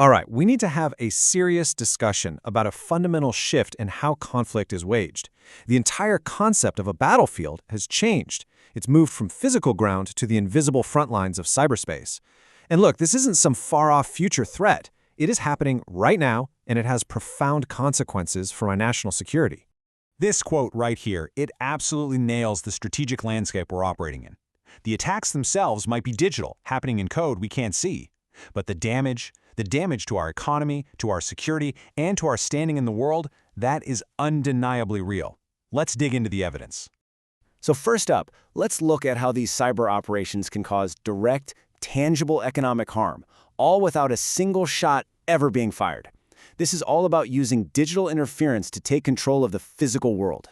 All right, we need to have a serious discussion about a fundamental shift in how conflict is waged. The entire concept of a battlefield has changed. It's moved from physical ground to the invisible front lines of cyberspace. And look, this isn't some far-off future threat. It is happening right now, and it has profound consequences for our national security. This quote right here, it absolutely nails the strategic landscape we're operating in. The attacks themselves might be digital, happening in code we can't see. But the damage to our economy, to our security, and to our standing in the world, that is undeniably real. Let's dig into the evidence. So first up, let's look at how these cyber operations can cause direct, tangible economic harm, all without a single shot ever being fired. This is all about using digital interference to take control of the physical world.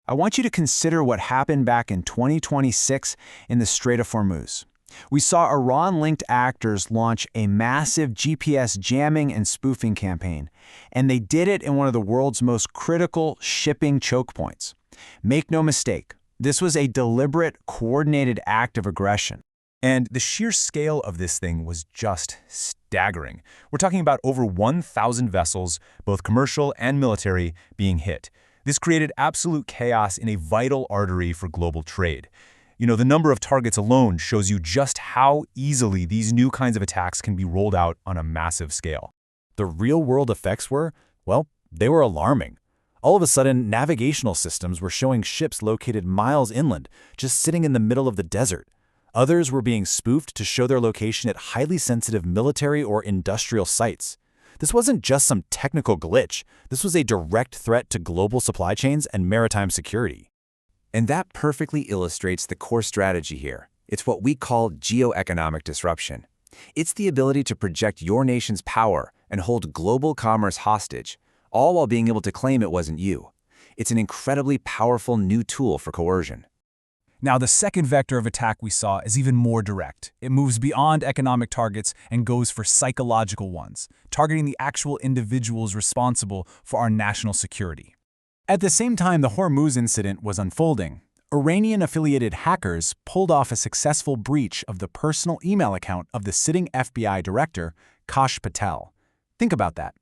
I want you to consider what happened back in 2026 in the Strait of Hormuz. We saw Iran-linked actors launch a massive GPS jamming and spoofing campaign, and they did it in one of the world's most critical shipping choke points. Make no mistake, this was a deliberate, coordinated act of aggression. And the sheer scale of this thing was just staggering. We're talking about over 1,000 vessels, both commercial and military, being hit. This created absolute chaos in a vital artery for global trade. You know, the number of targets alone shows you just how easily these new kinds of attacks can be rolled out on a massive scale. The real-world effects were, well, they were alarming. All of a sudden, navigational systems were showing ships located miles inland, just sitting in the middle of the desert. Others were being spoofed to show their location at highly sensitive military or industrial sites. This wasn't just some technical glitch. This was a direct threat to global supply chains and maritime security. And that perfectly illustrates the core strategy here. It's what we call geoeconomic disruption. It's the ability to project your nation's power and hold global commerce hostage, all while being able to claim it wasn't you. It's an incredibly powerful new tool for coercion. Now, the second vector of attack we saw is even more direct. It moves beyond economic targets and goes for psychological ones, targeting the actual individuals responsible for our national security. At the same time the Hormuz incident was unfolding, Iranian-affiliated hackers pulled off a successful breach of the personal email account of the sitting FBI director, Kash Patel. Think about that.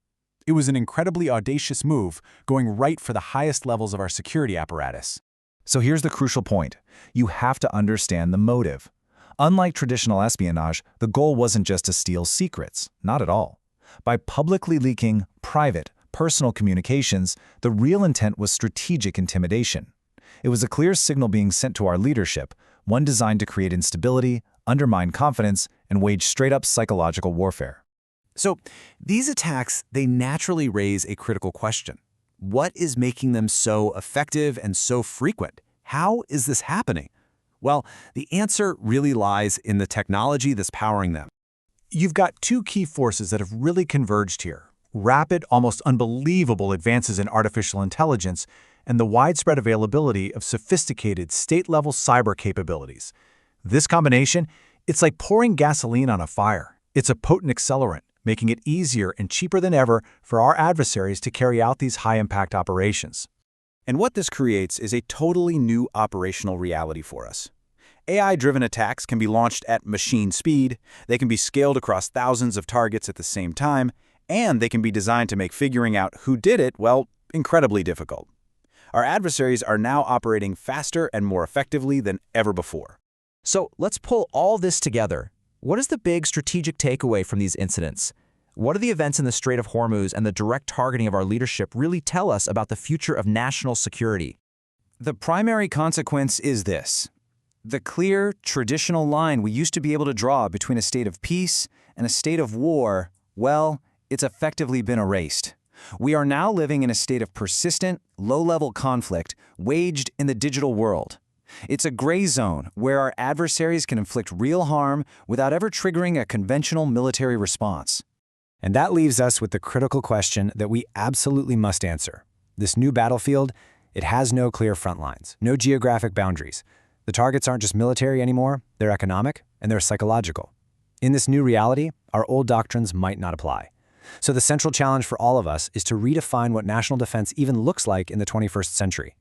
It was an incredibly audacious move, going right for the highest levels of our security apparatus. So here's the crucial point. You have to understand the motive. Unlike traditional espionage, the goal wasn't just to steal secrets, not at all. By publicly leaking private, personal communications, the real intent was strategic intimidation. It was a clear signal being sent to our leadership, one designed to create instability, undermine confidence, and wage straight-up psychological warfare. So these attacks, they naturally raise a critical question. What is making them so effective and so frequent? How is this happening? Well, the answer really lies in the technology that's powering them. You've got two key forces that have really converged here: rapid, almost unbelievable advances in artificial intelligence and the widespread availability of sophisticated state-level cyber capabilities. This combination, it's like pouring gasoline on a fire. It's a potent accelerant, making it easier and cheaper than ever for our adversaries to carry out these high-impact operations. And what this creates is a totally new operational reality for us. AI-driven attacks can be launched at machine speed, they can be scaled across thousands of targets at the same time, and they can be designed to make figuring out who did it, well, incredibly difficult. Our adversaries are now operating faster and more effectively than ever before. So let's pull all this together. What is the big strategic takeaway from these incidents? What do the events in the Strait of Hormuz and the direct targeting of our leadership really tell us about the future of national security? The primary consequence is this. The clear, traditional line we used to be able to draw between a state of peace and a state of war, well, it's effectively been erased. We are now living in a state of persistent, low-level conflict waged in the digital world. It's a gray zone where our adversaries can inflict real harm without ever triggering a conventional military response. And that leaves us with the critical question that we absolutely must answer. This new battlefield, it has no clear front lines, no geographic boundaries. The targets aren't just military anymore, they're economic and they're psychological. In this new reality, our old doctrines might not apply. So the central challenge for all of us is to redefine what national defense even looks like in the 21st century.